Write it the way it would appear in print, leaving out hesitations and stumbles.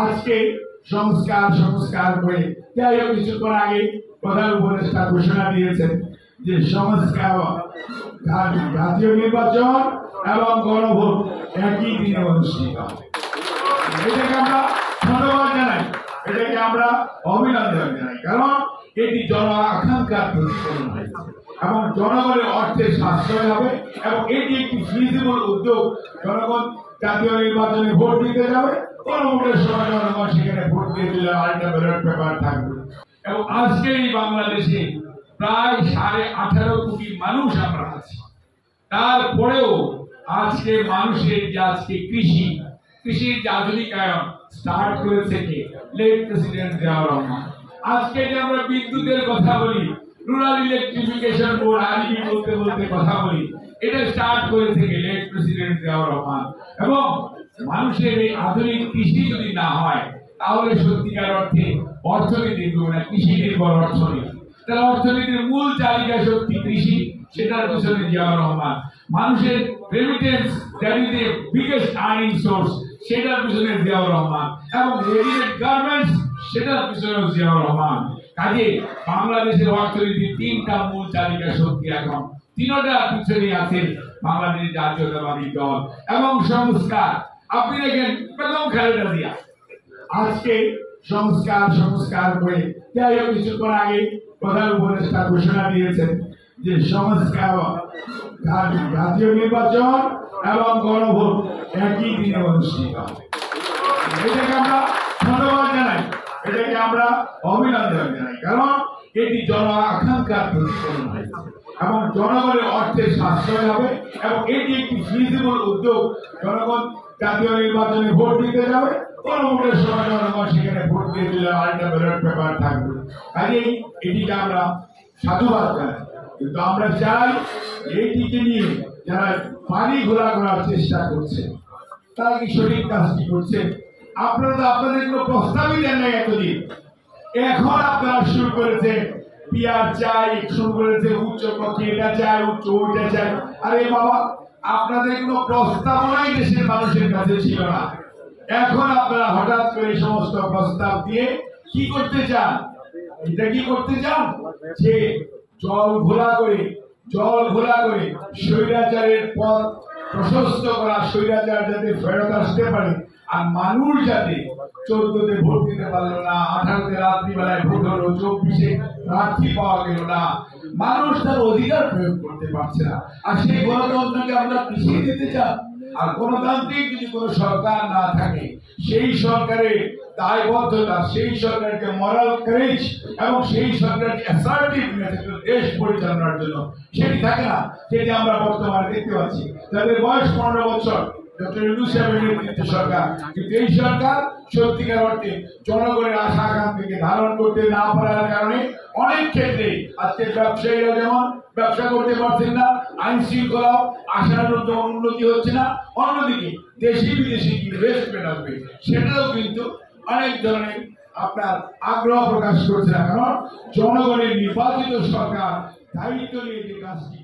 আজকে সংস্কার সংস্কার করে যাই হোক কিছুক্ষণ আগে প্রধান উপদেষ্টা ঘোষণা দিয়েছেন যে সংস্কার জাতীয় নির্বাচন এবং গণভোট একই দিনে অনুষ্ঠিত হবে। এটাকে আমরা ধন্যবাদ জানাই, এটাকে আমরা অভিনন্দন জানাই, কারণ এটি জন আকাঙ্ক্ষার প্রতিফলন হয়েছে এবং জনগণের অর্থে সাশ্রয় হবে এবং এটি একটি ফিজিবল উদ্যোগ। জনগণ জাতীয় নির্বাচনে ভোট দিতে যাবে, গণভোটের সময় জনগণ সেখানে ভোট দিয়ে দিলে আরেকটা ব্যালট পেপার থাকবে। এবং আজকে এই বাংলাদেশে প্রায় 18.5 কোটি মানুষ আমরা আছি, তারপরেও আজকে মানুষের যে আজকে কৃষির যে আধুনিকায়ন স্টার্ট করেছে কে? Late president Ziaur Rahman. আজকে যে আমরা বিদ্যুতের কথা বলি, রুরাল ইলেকট্রিফিকেশন বোর্ড আরবি বলতে বলতে কথা বলি, এটা স্টার্ট করেছে কে? Late president Ziaur Rahman. এবং মানুষের এই আধুনিক কৃষি যদি না হয় তাহলে সত্যিকার অর্থে অর্থনীতি না, কৃষি নির্ভর অর্থনীতি। তাহলে অর্থনীতির মূল চালিকা শক্তি কৃষি, সেটার পিছনে জিয়াউর রহমান। মানুষের remittance, that is the biggest earning source, সেটার পিছনে জিয়াউর রহমান। এবং রেডিমেড গার্মেন্টস, সেটার পিছনে জিয়াউর রহমান। কাজে বাংলাদেশের অর্থনীতির 3টা মূল চালিকা শক্তি, এখন 3টা পিছনে আছে বাংলাদেশ জাতীয়তাবাদী দল। এবং সংস্কার, আপনি দেখেন বেগম খালেদা জিয়া আজকে সংস্কার সংস্কার করে যাই হোক কিছুক্ষণ আগে প্রধান উপদেষ্টা ঘোষণা দিয়েছেন যে সংস্কার জাতীয় নির্বাচন এবং গণভোট একই দিনে অনুষ্ঠিত হবে। এটাকে আমরা ধন্যবাদ জানাই, এটাকে আমরা অভিনন্দন জানাই, কারণ এটি জন আকাঙ্ক্ষার প্রতিফলন হয়েছে এবং জনগণের অর্থে সাশ্রয় হবে এবং এটি একটি ফিজিবল উদ্যোগ। জনগণ জাতীয় নির্বাচনে ভোট দিতে যাবে, গণভোটের সময় জনগণ সেখানে ভোট দিয়ে দিলে আরেকটা ব্যালট পেপার থাকবে। কাজেই এটিকে আমরা সাধুবাদ জানাই। কিন্তু আমরা চাই এইটিকে নিয়ে যারা পানি ঘোলা করার চেষ্টা করছে তারা কি সঠিক কাজটি করছে? আপনারা তো আপনাদের কোনো প্রস্তাবই দেন নাই এতদিন, এখন আপনারা শুরু করেছেন পিয়ার চাই, শুরু করেছে উচ্চ কক্ষে এটা চাই, উচ্চ ওইটা চাই। আরে বাবা, আপনাদের কোনো প্রস্তাবনাই দেশের মানুষের কাছে ছিল না। এখন আপনারা হঠাৎ করে সমস্ত প্রস্তাব দিয়ে কি করতে চান? এটা কি করতে চান যে জল ঘোলা করে স্বৈরাচারের পথ প্রশস্ত করা, স্বৈরাচার যাতে ফেরত আসতে পারে আর মানুষ যাতে 14তে ভোট দিতে পারলো না, 18তে রাত্রিবেলায় ভোট হলো, 24-এ প্রার্থী পাওয়া গেল না, মানুষ তার অধিকার প্রয়োগ করতে পারছে না। আর সেই গণতন্ত্রকে আমরা পিছিয়ে দিতে চান। আর গণতান্ত্রিক যদি কোনো সরকার না থাকে, সেই সরকারের দায়বদ্ধতা, সেই সরকারকে মরাল কারেজ এবং সেই সরকারকে অ্যাসার্টিভনেস দেশ পরিচালনার জন্য সেটি থাকে না। সেটি আমরা বর্তমানে দেখতে পাচ্ছি। তাদের বয়স 15 বছর, ডক্টর ইউনূস সাহেবের নেতৃত্বে সরকার, কিন্তু এই সরকার সত্যিকার অর্থে জনগণের আশা আকাঙ্ক্ষাকে ধারণ করতে না পারার কারণে অনেক ক্ষেত্রে আজকে ব্যবসায়ীরা যেমন ব্যবসা করতে পারছেন না, আইন শৃঙ্খলা আশানুরূপ উন্নতি হচ্ছে না, অন্যদিকে দেশি বিদেশি ইনভেস্টমেন্ট আসবে সেটাও কিন্তু অনেক ধরনের আপনার আগ্রহ প্রকাশ করছে না, কারণ জনগণের নির্বাচিত সরকার দায়িত্ব নিয়ে যে কাজটি